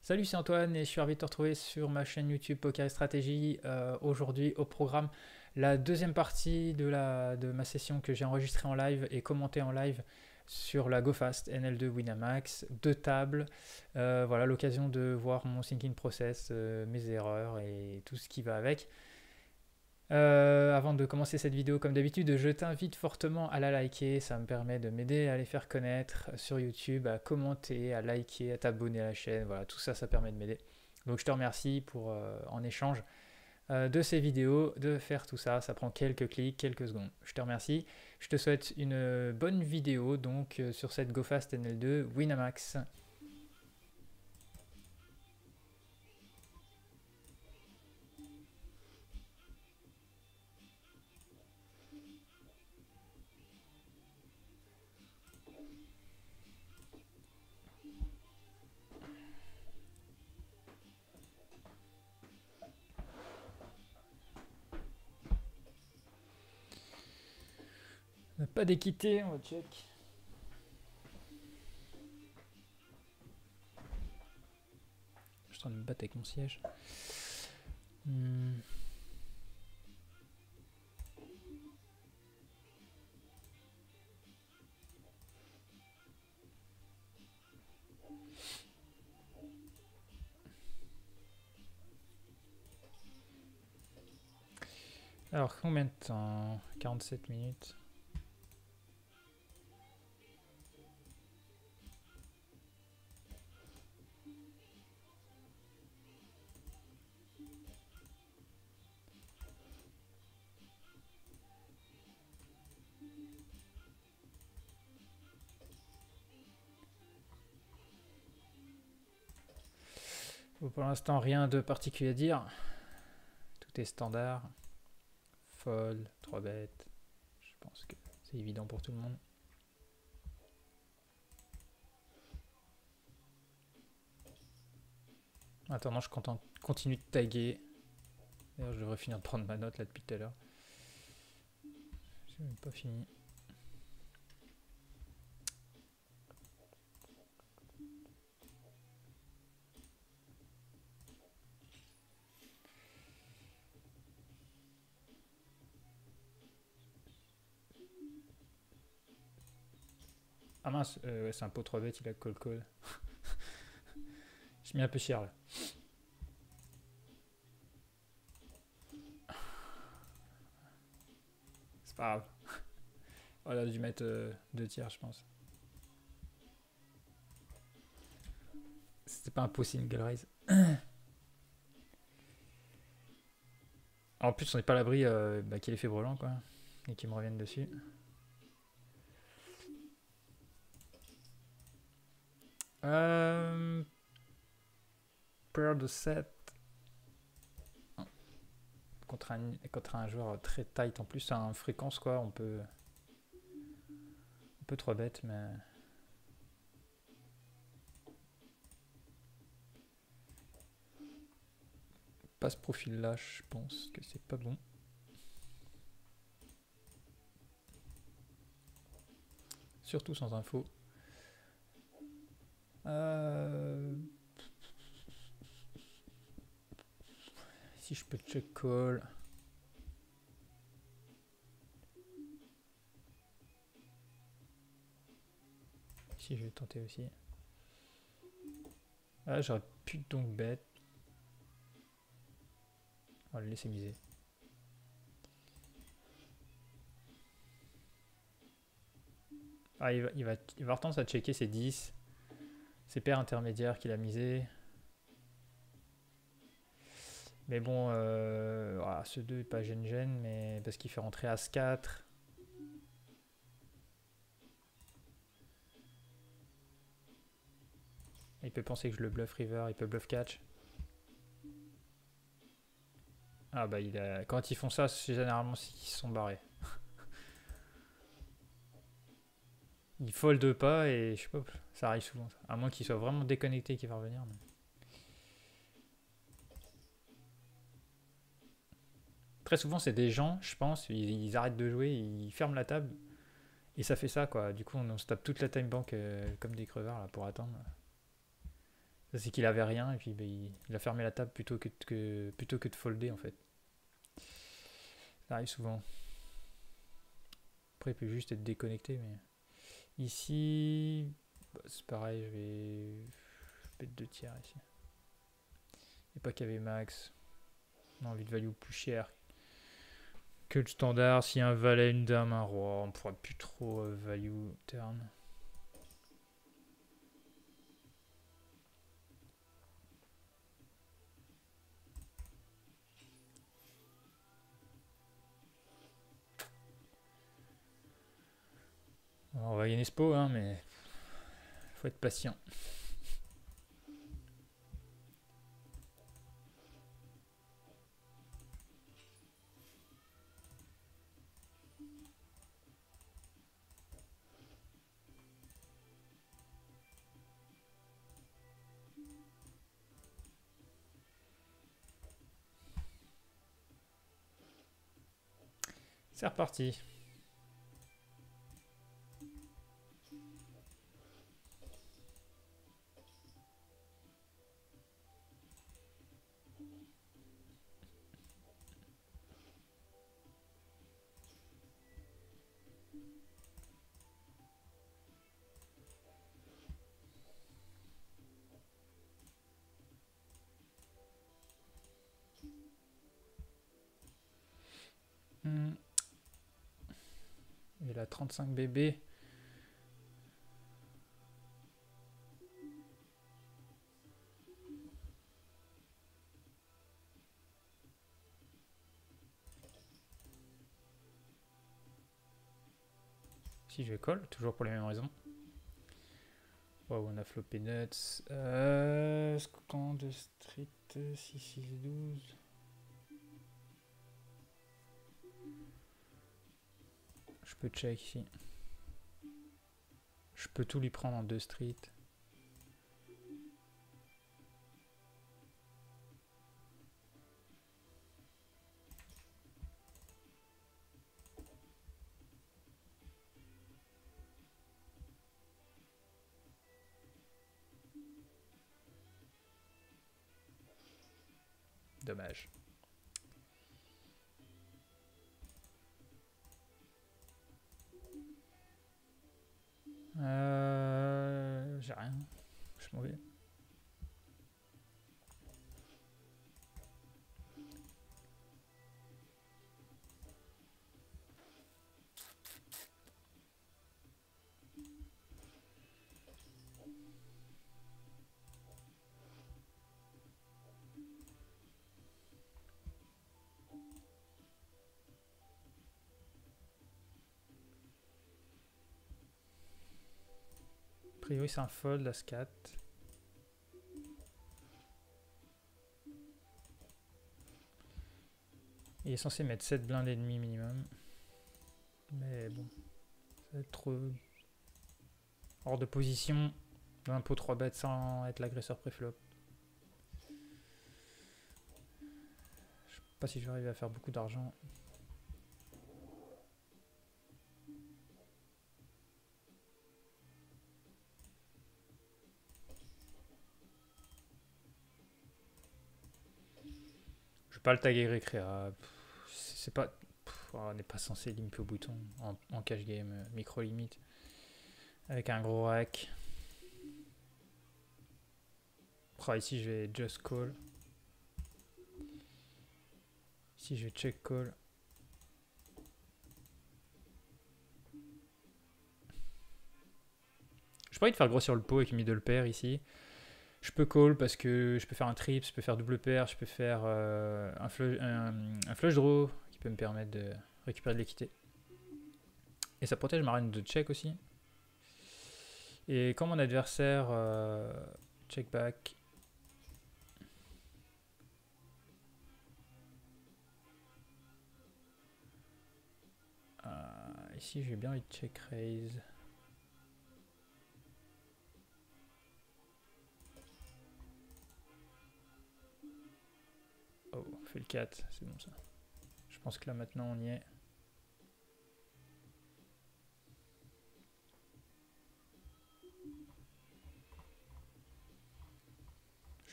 Salut, c'est Antoine et je suis ravi de te retrouver sur ma chaîne YouTube Poker et Stratégie. Aujourd'hui au programme, la deuxième partie de ma session que j'ai enregistrée en live et commentée en live sur la GoFast NL2 Winamax, deux tables. Voilà l'occasion de voir mon thinking process, mes erreurs et tout ce qui va avec. Avant de commencer cette vidéo, comme d'habitude, je t'invite fortement à la liker. Ça me permet de m'aider à les faire connaître sur YouTube, à commenter, à liker, à t'abonner à la chaîne. Voilà, tout ça, ça permet de m'aider. Donc je te remercie pour, en échange de ces vidéos, de faire tout ça. Ça prend quelques clics, quelques secondes. Je te remercie. Je te souhaite une bonne vidéo donc sur cette GoFast NL2 Winamax. Pas d'équité, on va check. Je suis en train de me battre avec mon siège. Alors, combien de temps? 47 minutes. Bon, pour l'instant, rien de particulier à dire. Tout est standard. Fold, 3 bêtes. Je pense que c'est évident pour tout le monde. Attends, je continue de taguer. D'ailleurs, je devrais finir de prendre ma note là depuis tout à l'heure. J'ai même pas fini. Ah mince, ouais, c'est un pot 3 bêtes, il a call. J'ai mis un peu cher là. C'est pas grave. Voilà, j'ai dû mettre 2 tiers, je pense. C'était pas un pot single raise. En plus, on n'est pas à l'abri qu'il ait fait brelan, quoi. Et qu'il me revienne dessus. Paire de 7. Contre un joueur très tight. En plus, à une fréquence, quoi. On peut 3 bêtes, mais. Pas ce profil là, je pense que c'est pas bon. Surtout sans info. Si je peux check call. Si je vais tenter aussi. Ah, j'aurais pu donc bet. On va le laisser miser. Ah, il va avoir tendance à checker ses 10. Ses paires intermédiaires qu'il a misé. Mais bon, ce 2 est pas gêne, mais parce qu'il fait rentrer As-4. Il peut penser que je le bluff river, il peut bluff catch. Ah bah quand ils font ça, c'est généralement qu'ils se sont barrés. Ils foldent pas et je sais pas, ça arrive souvent. À moins qu'ils soient vraiment déconnectés et qu'ils vont revenir. Mais... Très souvent, c'est des gens, je pense, ils arrêtent de jouer, ils ferment la table. Et ça fait ça, quoi. Du coup, on se tape toute la time bank comme des crevards là, pour attendre. C'est qu'il avait rien et puis bah, il a fermé la table plutôt que de folder en fait. Ça arrive souvent. Après, il peut juste être déconnecté. Mais ici, bah, c'est pareil, je vais mettre 2 tiers ici. Et pas qu'il y avait max. On a envie de value plus cher que le standard. S'il y a un valet, une dame, un roi, on pourra plus trop value turn. Alors, on va gagner Spo, hein, mais faut être patient. C'est reparti. Et la 35 bébé. Si je vais call, toujours pour les mêmes raisons. Wow, on a flopé nuts. Scan de street 6-6-12. Je peux check ici. Je peux tout lui prendre en 2 street. Dommage. J'ai rien. Je suis mauvais. A priori, c'est un fold, la scat. Il est censé mettre 7 blindes et demi minimum. Mais bon, ça va être trop hors de position. Un pot 3 bêtes sans être l'agresseur préflop. Je sais pas si je vais arriver à faire beaucoup d'argent. Je vais pas le taguer récréa. C'est pas... on n'est pas censé limper au bouton en cash game, micro limite. Avec un gros rack. Oh, ici je vais just call. Ici je vais check call. J'ai pas envie de faire grossir le pot avec middle pair ici. Je peux call parce que je peux faire un trip, je peux faire double pair, je peux faire un flush draw qui peut me permettre de récupérer de l'équité. Et ça protège ma reine de check aussi. Et quand mon adversaire check back, ici j'ai bien envie de check raise. Oh, on fait le 4, c'est bon ça. Je pense que là maintenant on y est.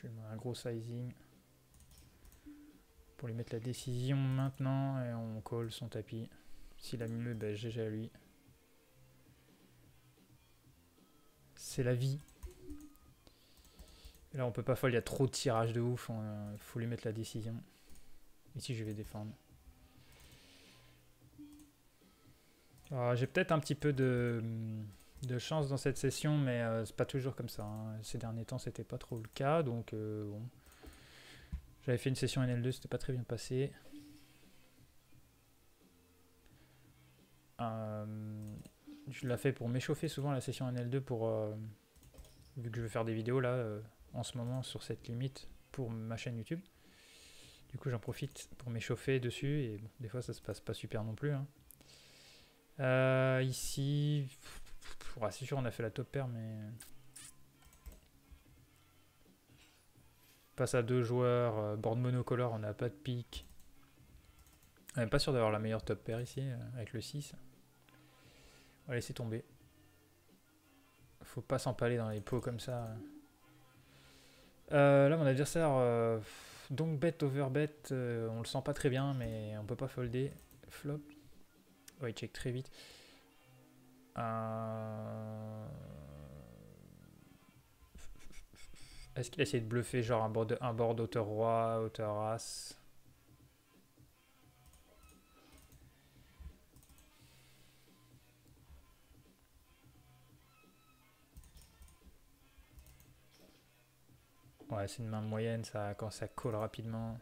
Je vais mettre un gros sizing pour lui mettre la décision maintenant et on colle son tapis. S'il a mieux, ben GG à lui. C'est la vie. Et là on peut pas fold, il y a trop de tirage de ouf, il faut lui mettre la décision. Ici je vais défendre. J'ai peut-être un petit peu de chance dans cette session, mais c'est pas toujours comme ça. Hein. Ces derniers temps c'était pas trop le cas, donc bon. J'avais fait une session NL2, c'était pas très bien passé. Je l'ai fait pour m'échauffer souvent la session NL2 pour vu que je veux faire des vidéos là en ce moment sur cette limite pour ma chaîne YouTube. Du coup j'en profite pour m'échauffer dessus et bon, des fois ça se passe pas super non plus. Hein. Ici, c'est sûr on a fait la top pair mais passe à deux joueurs, board monocolore, on n'a pas de pique. On n'est pas sûr d'avoir la meilleure top pair ici avec le 6. On va laisser tomber. Faut pas s'empaler dans les pots comme ça. Là mon adversaire donc bet overbet, on le sent pas très bien mais on peut pas folder. Flop. Ouais, il check très vite. Est-ce qu'il a essayé de bluffer genre un board hauteur roi, hauteur as? Ouais, c'est une main moyenne ça quand ça colle rapidement.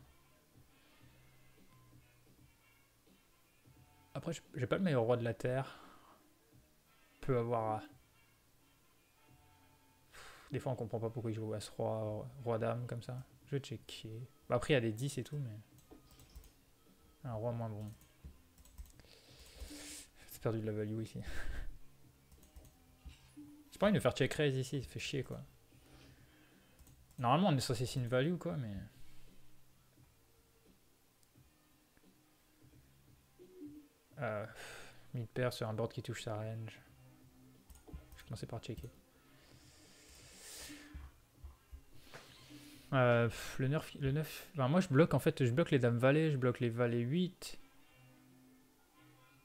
Après, j'ai pas le meilleur roi de la terre. Peut avoir. Des fois, on comprend pas pourquoi il joue As-Roi, Roi-Dame comme ça. Je vais checker. Bah, après, il y a des 10 et tout, mais. Un roi moins bon. C'est perdu de la value ici. J'ai pas envie de faire check raise ici, ça fait chier quoi. Normalement, on est censé see une value quoi, mais. Mid pair sur un board qui touche sa range. Je commençais par checker. Le 9. Enfin, moi je bloque en fait, je bloque les dames valets, je bloque les valets 8.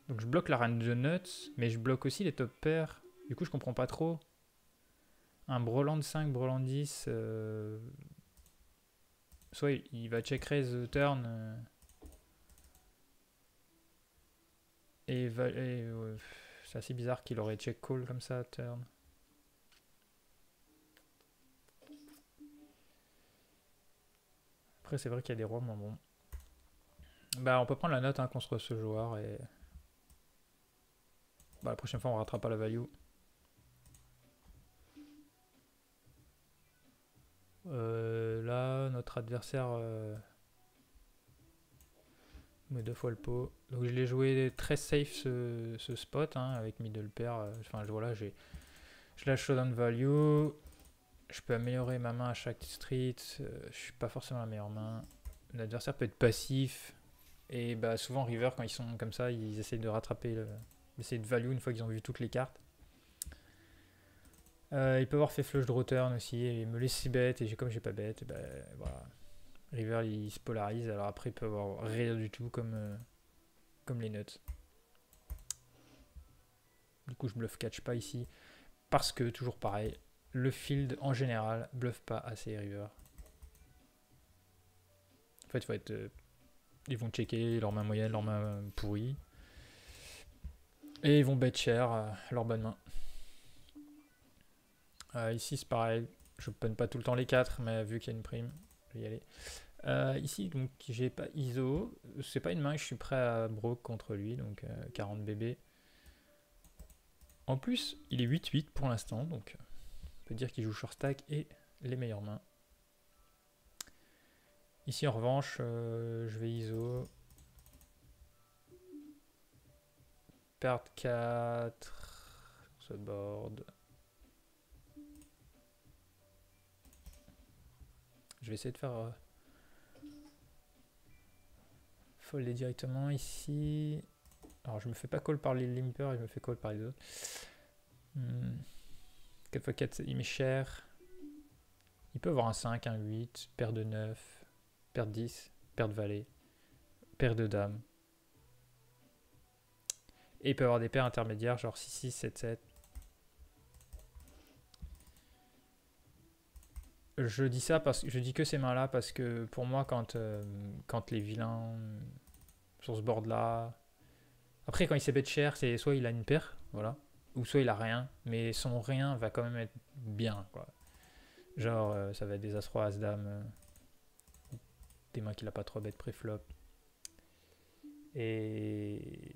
Donc je bloque la reine de nuts, mais je bloque aussi les top pairs. Du coup je comprends pas trop. Un breland 5, breland 10. Soit il va check raise turn. C'est assez bizarre qu'il aurait check call comme ça turn. Après c'est vrai qu'il y a des rois moins bons. Bah on peut prendre la note hein, contre ce joueur et. Bah la prochaine fois on rattrape pas la value. Là notre adversaire met deux fois le pot. Donc je l'ai joué très safe ce spot hein, avec middle pair. Enfin voilà, je lâche showdown value. Je peux améliorer ma main à chaque street. Je suis pas forcément la meilleure main. L'adversaire peut être passif. Et bah souvent river quand ils sont comme ça, ils essayent de rattraper, essayer de value une fois qu'ils ont vu toutes les cartes. Il peut avoir fait flush draw turn aussi et me laisser bête et comme j'ai pas bête, bah, voilà. River il se polarise, alors après il peut avoir rien du tout comme les nuts. Du coup je bluff catch pas ici parce que toujours pareil, le field en général bluffe pas assez river. En fait il faut être, ils vont checker leur main moyenne, leur main pourrie et ils vont bet cher leur bonne main. Ici c'est pareil, je open pas tout le temps les 4 mais vu qu'il y a une prime, je vais y aller. Ici donc j'ai pas ISO, c'est pas une main que je suis prêt à broke contre lui, donc 40 BB. En plus il est 8-8 pour l'instant, donc on peut dire qu'il joue short stack et les meilleures mains. Ici en revanche je vais ISO. Perdre 4 sur ce board. Je vais essayer de faire folder directement ici. Alors je me fais pas call par les limpers, je me fais call par les autres. 4x4 il m'est cher. Il peut avoir un 5, un 8, paire de 9, paire de 10, paire de valet, paire de dames. Et il peut avoir des paires intermédiaires, genre 6, 6, 7, 7. Je dis ça parce que je dis que ces mains-là parce que pour moi, quand les vilains sur ce board-là. Après, quand il s'est bet cher, c'est soit il a une paire, voilà, ou soit il a rien, mais son rien va quand même être bien, quoi. Genre, ça va être des as-roi, as-dame, des mains qu'il a pas trop bêtes pré-flop. Et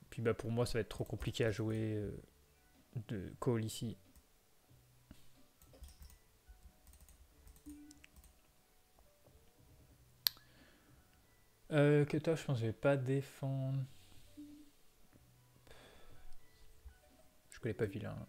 puis bah pour moi, ça va être trop compliqué à jouer de call ici. Que toi, je pense que je vais pas défendre. Je connais pas vilain.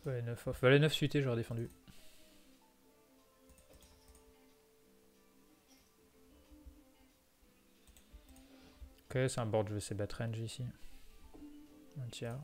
Valet 9 off. Valet 9 suité, j'aurais défendu. Ok, c'est un board, je vais essayer battre range ici. Un tiers.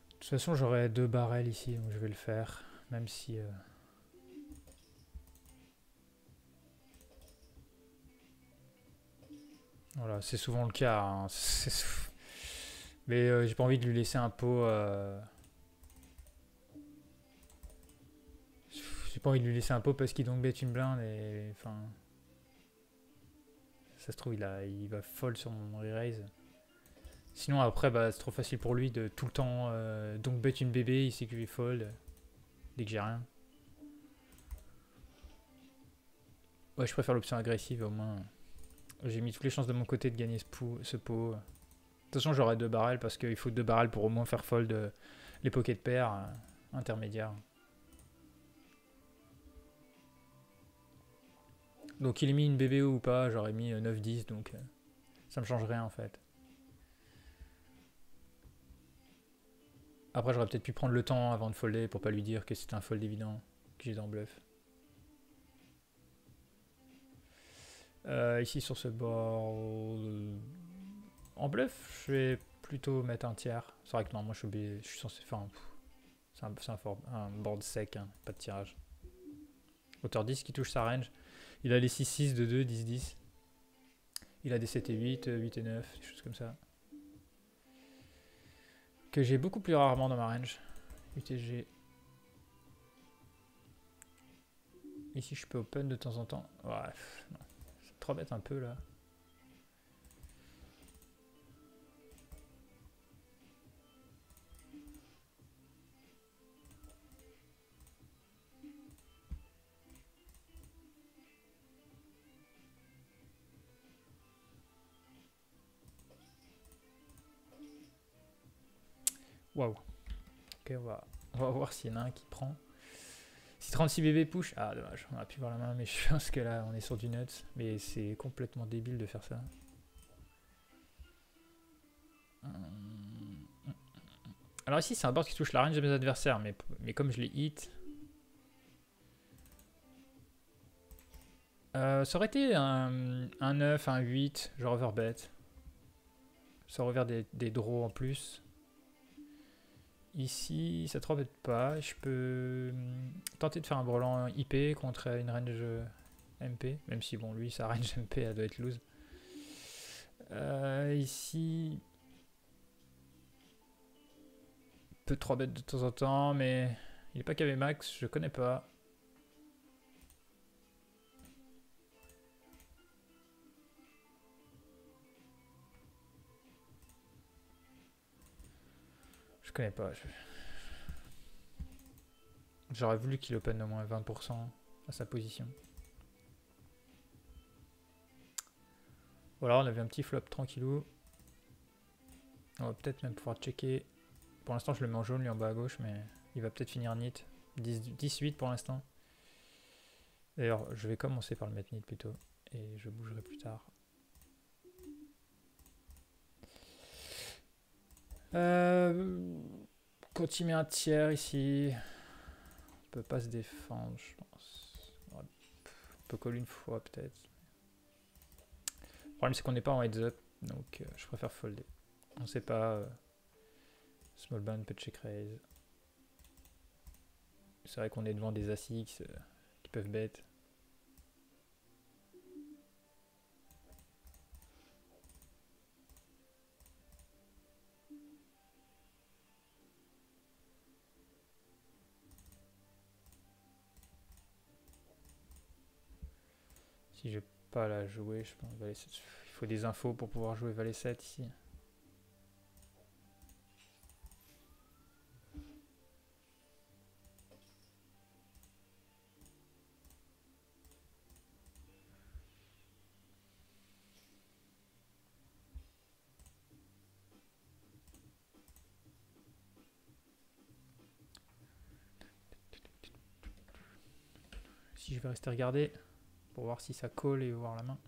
De toute façon, j'aurai 2 barrels ici, donc je vais le faire. Même si. Voilà, c'est souvent le cas. Hein. Mais j'ai pas envie de lui laisser un pot. J'ai pas envie de lui laisser un pot parce qu'il donc bet une blinde et. Enfin. Ça se trouve, il va fold sur mon re-raise. Sinon, après, bah, c'est trop facile pour lui de tout le temps donc bet une bébé, il sait que je lui fold dès que j'ai rien. Ouais, je préfère l'option agressive, au moins. J'ai mis toutes les chances de mon côté de gagner ce pot. De toute façon, j'aurai 2 barrels parce qu'il faut 2 barrels pour au moins faire fold les pocket pairs intermédiaires. Donc, il ait mis une bébé ou pas, j'aurais mis 9-10, donc ça me change rien en fait. Après, j'aurais peut-être pu prendre le temps avant de folder pour pas lui dire que c'était un fold évident, que j'étais en bluff. Ici sur ce board, en bluff, je vais plutôt mettre un tiers. C'est vrai que non, moi je suis censé faire un. C'est un board sec, hein, pas de tirage. Hauteur 10 qui touche sa range. Il a les 6-6 de 2, 10-10. Il a des 7 et 8, 8 et 9, des choses comme ça. Que j'ai beaucoup plus rarement dans ma range. UTG. Ici je peux open de temps en temps. Ouais, non. C'est trop bête un peu là. Waouh. Ok, on va voir s'il y en a un qui prend. Si 36 bébés push, ah dommage, on a pu voir la main, mais je pense que là on est sur du nuts. Mais c'est complètement débile de faire ça. Alors ici c'est un board qui touche la range de mes adversaires, mais comme je l'ai hit. Ça aurait été un 9, un 8, je overbet. Ça aurait ouvert des draws en plus. Ici, ça ne te rebête pas. Je peux tenter de faire un brelan IP contre une range MP. Même si, bon, lui, sa range MP, elle doit être loose. Ici, peut 3 bêtes de temps en temps, mais il n'est pas KV max, je connais pas. Je connais pas. J'aurais voulu qu'il open au moins 20% à sa position. Voilà, on avait un petit flop tranquillou. On va peut-être même pouvoir checker. Pour l'instant, je le mets en jaune, lui en bas à gauche, mais il va peut-être finir nit. 18 pour l'instant. D'ailleurs, je vais commencer par le mettre nit plutôt. Et je bougerai plus tard. Quand il met un tiers ici, on peut pas se défendre, je pense. On peut coller une fois peut-être. Le problème c'est qu'on n'est pas en heads up, donc je préfère folder. On sait pas. Small blind peut check raise. C'est vrai qu'on est devant des As-X qui peuvent bet. Si je vais pas la jouer, je pense valet 7. Il faut des infos pour pouvoir jouer valet 7 ici. Si je vais rester regarder pour voir si ça colle et voir la main.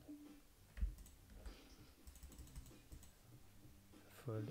Fold.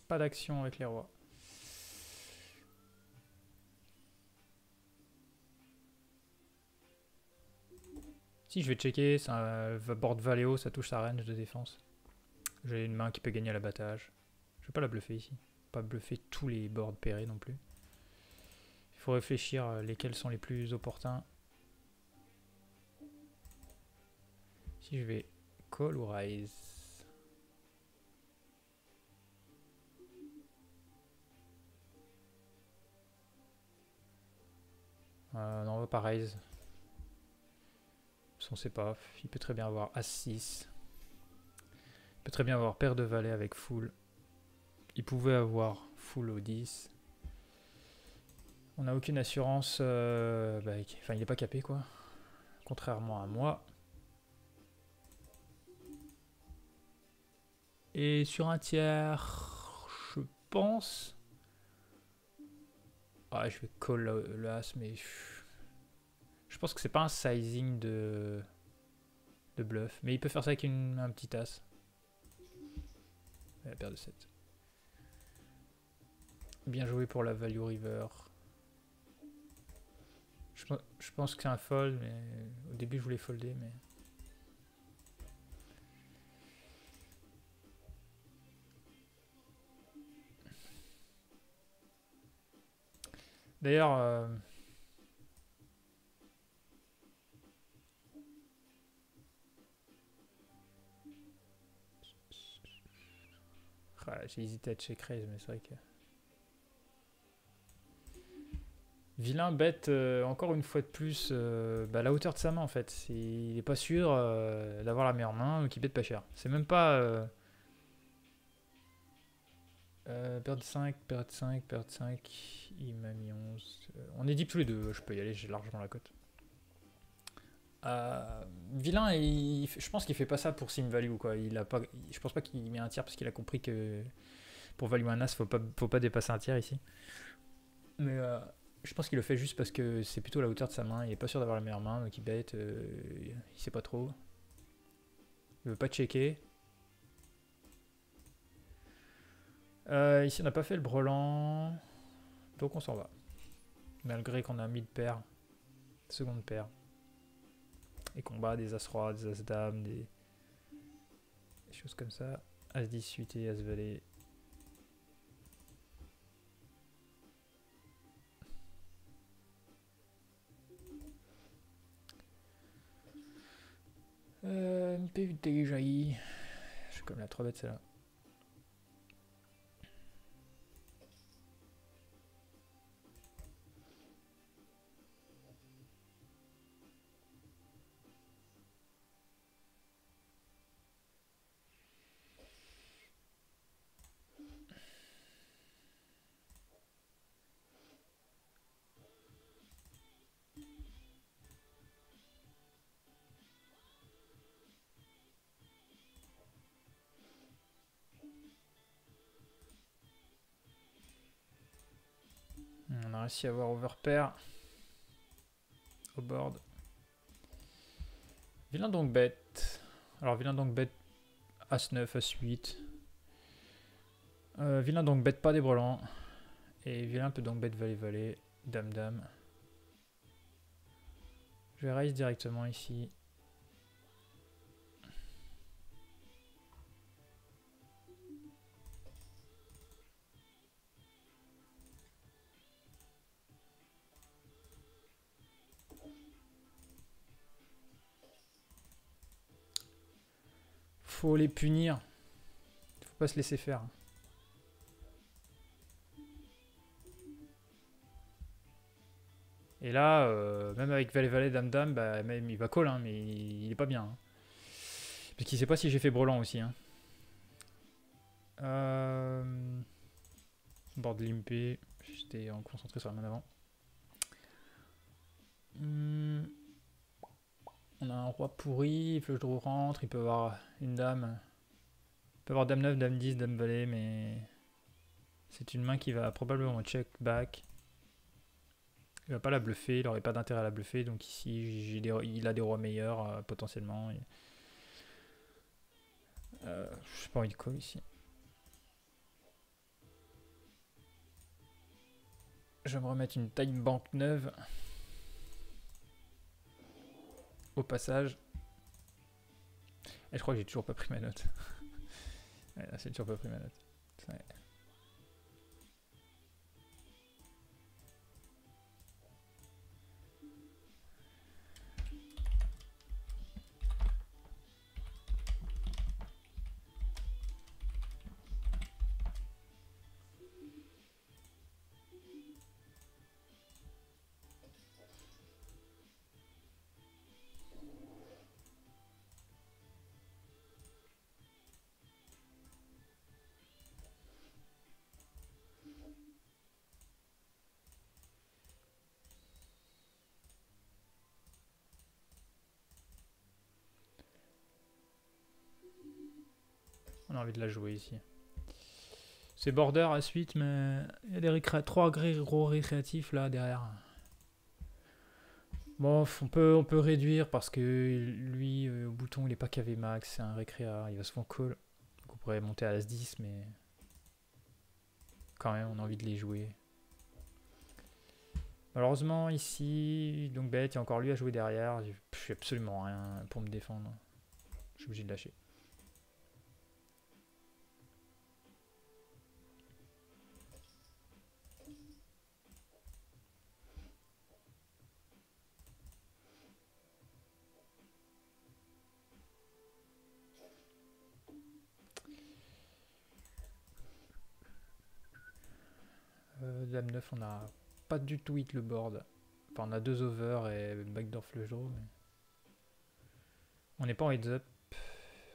Pas d'action avec les rois. Si je vais checker, ça board valet haut, ça touche sa range de défense. J'ai une main qui peut gagner à l'abattage. Je vais pas la bluffer ici. Pas bluffer tous les boards pairés non plus. Il faut réfléchir lesquels sont les plus opportuns. Si je vais call ou raise. Non, on va pas raise. On sait pas. Il peut très bien avoir As-6. Il peut très bien avoir paire de valet avec full. Il pouvait avoir full au 10. On n'a aucune assurance. Enfin, il n'est pas capé quoi. Contrairement à moi. Et sur un tiers, je pense. Ah, je vais call le As, mais je pense que c'est pas un sizing de bluff. Mais il peut faire ça avec un petit As. La paire de 7. Bien joué pour la value river. Je pense que c'est un fold, mais au début je voulais folder, mais. D'ailleurs, j'ai hésité à check raise, mais c'est vrai que. Vilain bête encore une fois de plus la hauteur de sa main en fait. Il est pas sûr d'avoir la meilleure main, donc il bête pas cher. C'est même pas paire de 5, paire de 5, paire de 5, il m'a mis 11. On est deep tous les deux, je peux y aller, j'ai largement la cote. Vilain, je pense qu'il fait pas ça pour sim value quoi. Je pense pas qu'il met un tiers parce qu'il a compris que pour value un as, faut pas dépasser un tiers ici. Mais je pense qu'il le fait juste parce que c'est plutôt la hauteur de sa main. Il est pas sûr d'avoir la meilleure main, donc il bête. Il sait pas trop. Il veut pas checker. Ici, on n'a pas fait le brelan. Donc on s'en va. Malgré qu'on a mis de paire. Seconde paire. Et qu'on bat des As-Roi, des As-Dame, des choses comme ça. As-10 suité, As-Valet. PU déjà. Je suis comme la 3 bêtes celle-là. On a réussi à avoir overpair au board. Vilain donc bête. Alors vilain donc bête As-9, As-8. Vilain donc bête pas des brelans. Et vilain peut donc bête Valet-Valet, Dame-Dame. Je vais raise directement ici. Faut les punir. Faut pas se laisser faire. Et là, même avec Valet-Valet, Dame-Dame, bah, même il va call, hein, mais il est pas bien. Hein. Parce qu'il sait pas si j'ai fait brelan aussi. Hein. Board limpé. J'étais concentré sur la main d'avant. On a un roi pourri, flush draw rentre, il peut avoir une dame. Il peut avoir dame 9, dame 10, dame valet, mais c'est une main qui va probablement check back. Il va pas la bluffer, il n'aurait pas d'intérêt à la bluffer, donc ici il a des rois meilleurs potentiellement. Je n'ai pas envie de call ici. Je vais me remettre une time bank neuve. Au passage. Et je crois que j'ai toujours pas pris ma note. Ouais, là, j'ai toujours pas pris ma note. Ouais. On a envie de la jouer ici. C'est border à suite, mais il y a des 3 gros récréatifs là derrière. Bon, on peut réduire parce que lui, au bouton, il est pas KV max, c'est un récréa, il va souvent call. Donc on pourrait monter à As-10, mais quand même, on a envie de les jouer. Malheureusement, ici, donc bête, il y a encore lui à jouer derrière. Je fais absolument rien pour me défendre. Je suis obligé de lâcher. Dame 9, on a pas du tout hit le board. Enfin, on a 2 over et backdoor flush draw, mais on n'est pas en heads up.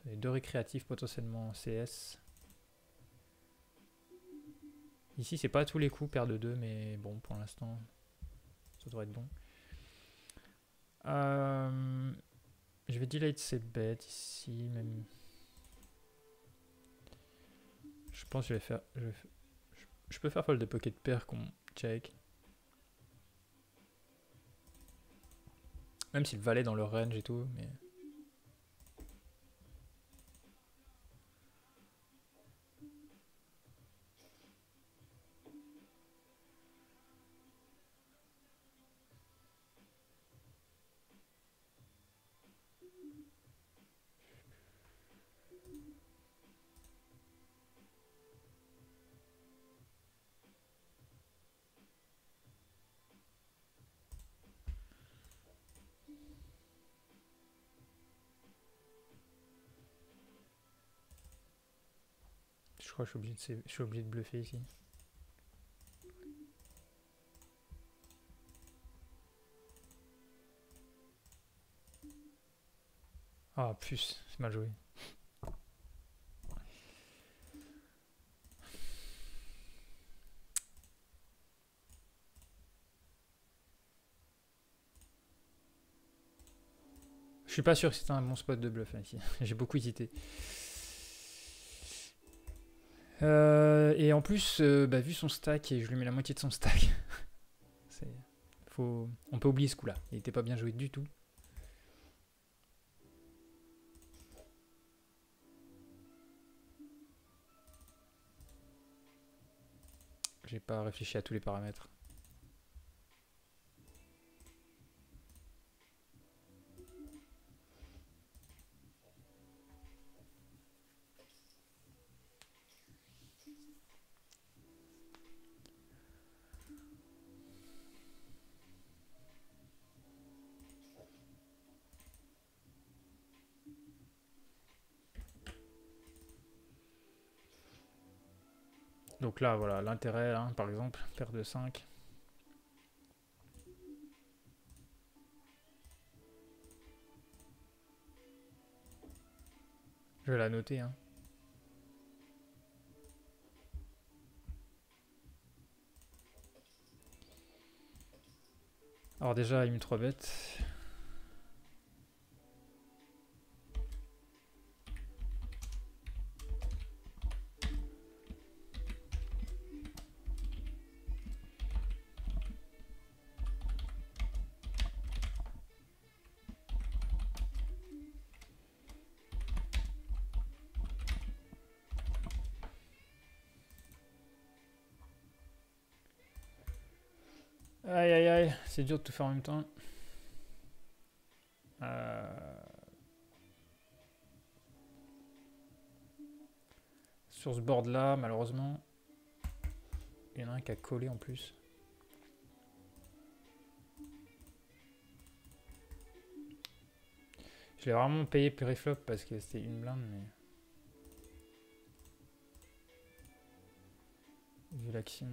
Les 2 récréatifs potentiellement en CS. Ici, c'est pas à tous les coups, paire de 2, mais bon, pour l'instant, ça devrait être bon. Je vais delete ces bêtes ici, même. Je pense que je vais faire. Je peux faire fold de pocket pair qu'on check. Même si le valet dans le range et tout, mais. crois que je suis obligé de bluffer ici. Ah, plus, c'est mal joué. Je suis pas sûr que c'était un bon spot de bluff ici. J'ai beaucoup hésité. Et en plus, vu son stack, et je lui mets la moitié de son stack, on peut oublier ce coup-là. Il était pas bien joué du tout. J'ai pas réfléchi à tous les paramètres. Donc là, voilà, l'intérêt, hein, par exemple, paire de 5. Je vais la noter. Hein. Alors déjà, il met 3 bêtes. Aïe aïe aïe, c'est dur de tout faire en même temps. Sur ce board là, malheureusement, il y en a un qui a collé en plus. Je l'ai vraiment payé pré-flop parce que c'était une blinde, mais... Vu l'action...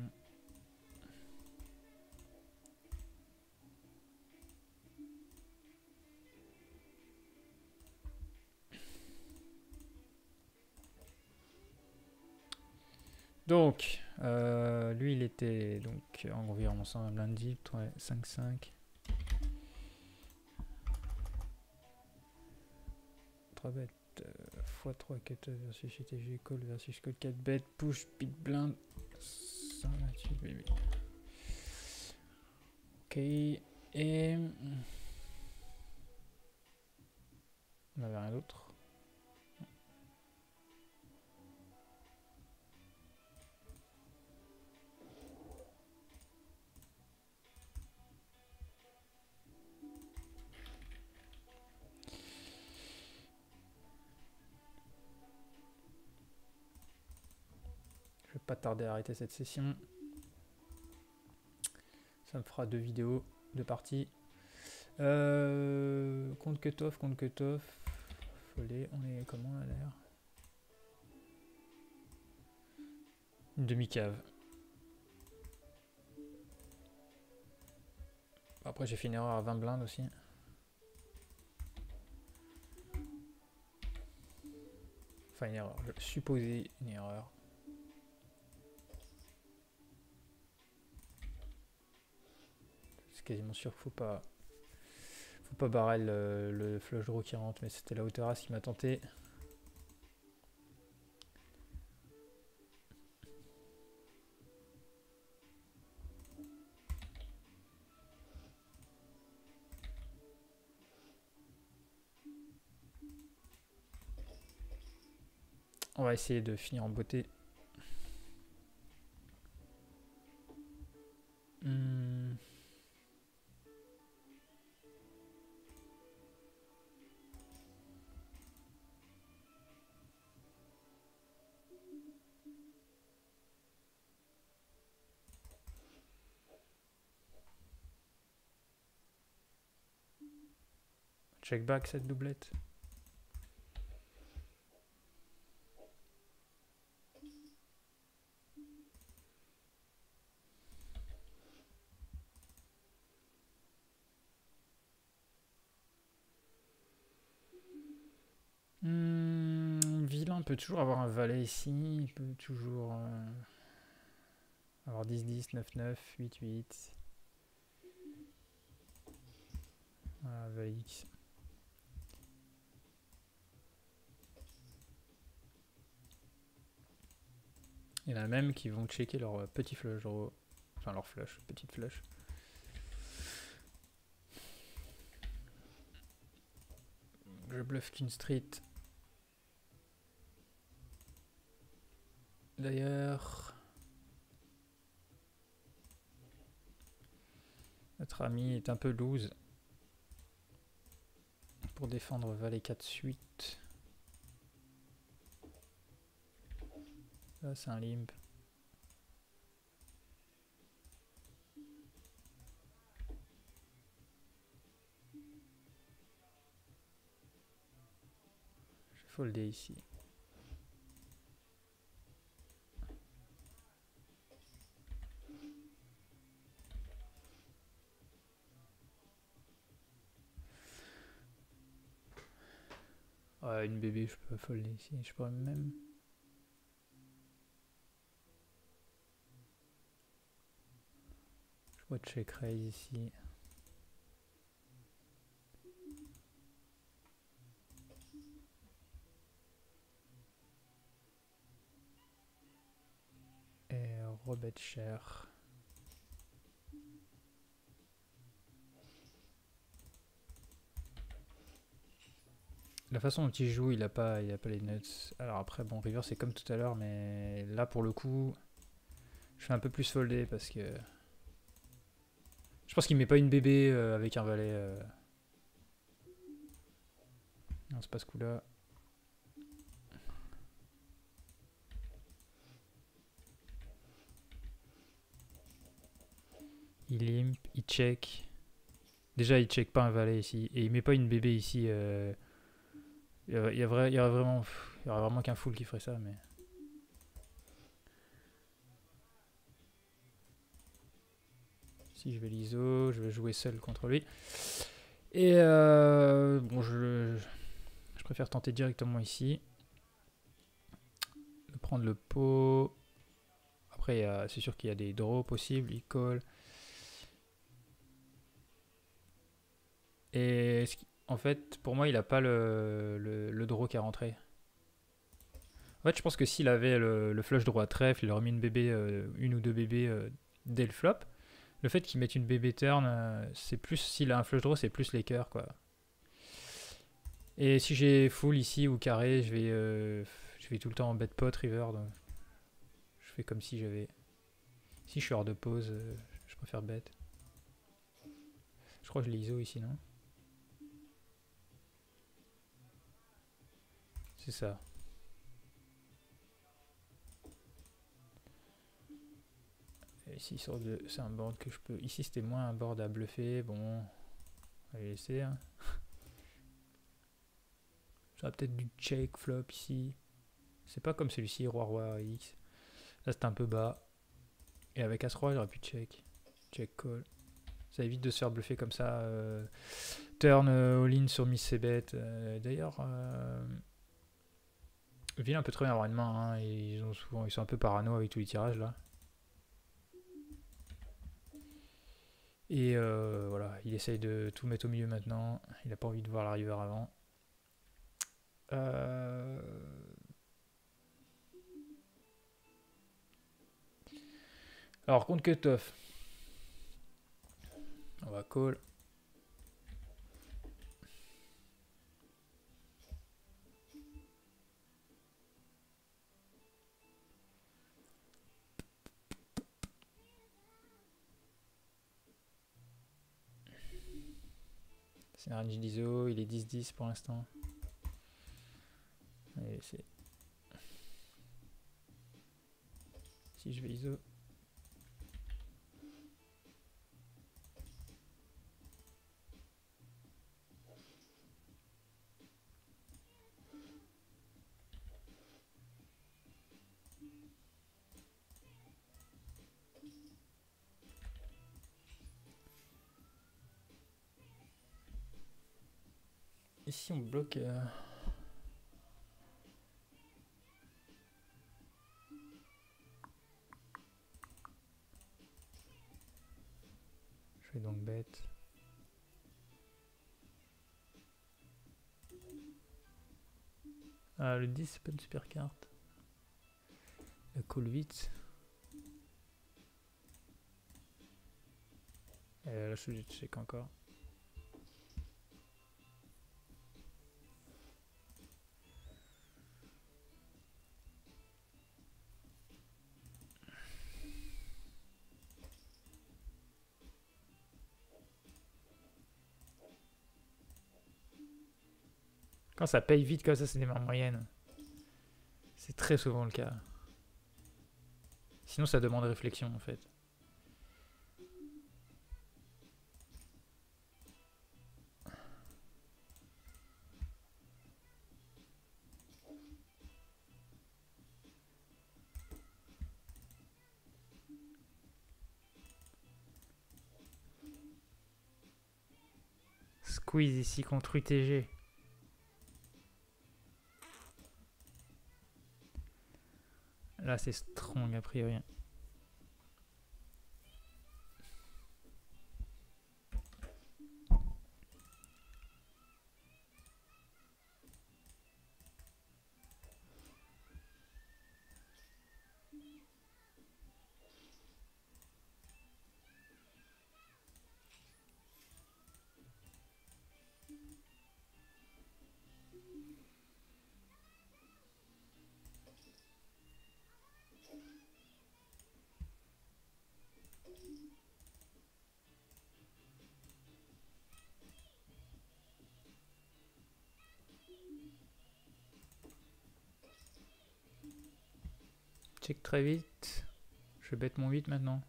Donc, lui il était donc environ 100 blind deep, ouais, 5-5. 3 bêtes, x3 cutter versus GTG, call versus call 4 bêtes, push, big blind, 128 baby. Ok, et... On n'avait rien d'autre. Je vais pas tarder à arrêter cette session. Ça me fera 2 vidéos, 2 parties. Compte cutoff, compte cutoff. Follet, on est comment à l'air? Une demi-cave. Après j'ai fait une erreur à 20 blindes aussi. Enfin une erreur, je supposais une erreur. C'est quasiment sûr qu'il faut pas barrel le flush draw qui rentre, mais c'était la hauteur as qui m'a tenté. On va essayer de finir en beauté. Check back cette doublette. besoin peut toujours avoir un valet ici. Il peut toujours avoir 10-10, 9-9, 8-8. Voilà, valet X. Il y en a même qui vont checker leur petit flush draw. Enfin leur flush, petite flush. Je bluffe qu'une street. D'ailleurs, notre ami est un peu loose pour défendre valet 4 suite. Là c'est un limp. Je vais folder ici. Ouais, une bébé, je peux folder ici. Je pourrais même. Je pourrais check raise ici. Et rebet cher. La façon dont il joue, il a pas les nuts. Alors après, bon, river c'est comme tout à l'heure, mais là pour le coup, je fais un peu plus folder parce que je pense qu'il met pas une bébé avec un valet. Non, c'est pas ce coup-là. Il limp, il check. Déjà, il check pas un valet ici et il met pas une bébé ici. Il y aurait vraiment qu'un full qui ferait ça, mais. Si je vais l'ISO, je vais jouer seul contre lui. Et bon, je préfère tenter directement ici. De prendre le pot. Après, c'est sûr qu'il y a des draws possibles. Il call. Et en fait, pour moi, il a pas le draw qui est rentré. En fait, je pense que s'il avait le flush draw à trèfle, il aurait mis une bébé, une ou deux bébés dès le flop. Le fait qu'il mette une bébé turn, c'est plus, s'il a un flush draw, c'est plus les cœurs, quoi. Et si j'ai full ici ou carré, je vais tout le temps en bet pot river. Donc je fais comme si j'avais. Si je suis hors de pause, je préfère bet. Je crois que je l'ai ISO ici, non? C'est ça. Et ici, c'est un board que je peux. Ici, c'était moins un board à bluffer. Bon, on va les laisser. Hein. J'aurais peut-être du check flop ici. C'est pas comme celui-ci, roi X. Là, c'était un peu bas. Et avec As-Roi, j'aurais pu check. Check call. Ça évite de se faire bluffer comme ça. Turn all-in sur Miss C-Bet. D'ailleurs, vilain peut très bien avoir une main. Hein, et ils sont un peu parano avec tous les tirages là. Et voilà, il essaye de tout mettre au milieu maintenant. Il n'a pas envie de voir la river avant. Alors, contre cutoff. On va call. C'est un range d'ISO, il est 10-10 pour l'instant. Allez, c'est. Si je vais ISO. Ici on bloque. vais donc bet. Ah, le 10, c'est pas une super carte. La call vite. Et là, je suis obligé de check encore. Quand ça paye vite comme ça, c'est des mains moyennes. C'est très souvent le cas. Sinon, ça demande réflexion en fait. Squeeze ici contre UTG. Là, c'est strong a priori. Check très vite. Je bête mon 8 maintenant.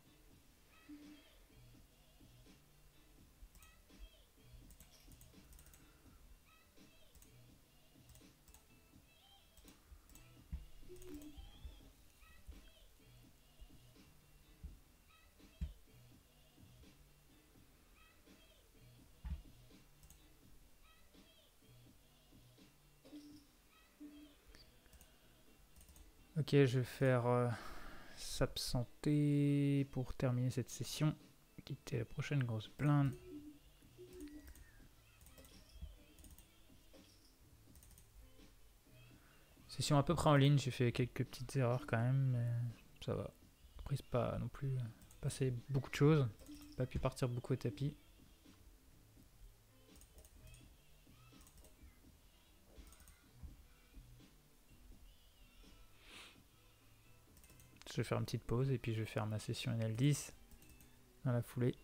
Ok, je vais faire s'absenter pour terminer cette session. Quitter la prochaine grosse blinde. Session à peu près en ligne, j'ai fait quelques petites erreurs quand même, mais ça va. Après, c'est pas non plus passé beaucoup de choses. Pas pu partir beaucoup au tapis. Je vais faire une petite pause et puis je vais faire ma session NL10 dans la foulée.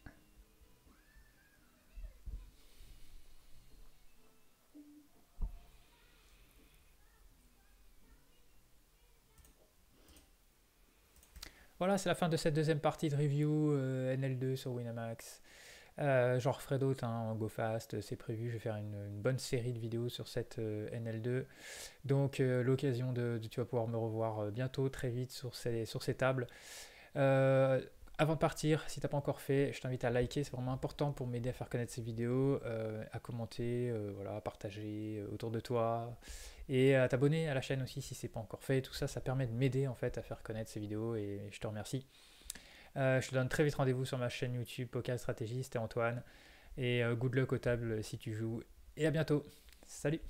Voilà, c'est la fin de cette deuxième partie de review NL2 sur Winamax. J'en referai d'autres en go fast, c'est prévu. Je vais faire une bonne série de vidéos sur cette NL2. Donc l'occasion tu vas pouvoir me revoir bientôt, très vite sur ces tables. Avant de partir, si tu n'as pas encore fait, je t'invite à liker, c'est vraiment important pour m'aider à faire connaître ces vidéos, à commenter, voilà, à partager autour de toi et à t'abonner à la chaîne aussi si ce n'est pas encore fait. Tout ça, ça permet de m'aider en fait à faire connaître ces vidéos et je te remercie. Je te donne très vite rendez-vous sur ma chaîne YouTube Poker Stratégie, c'était Antoine et good luck aux tables si tu joues et à bientôt. Salut!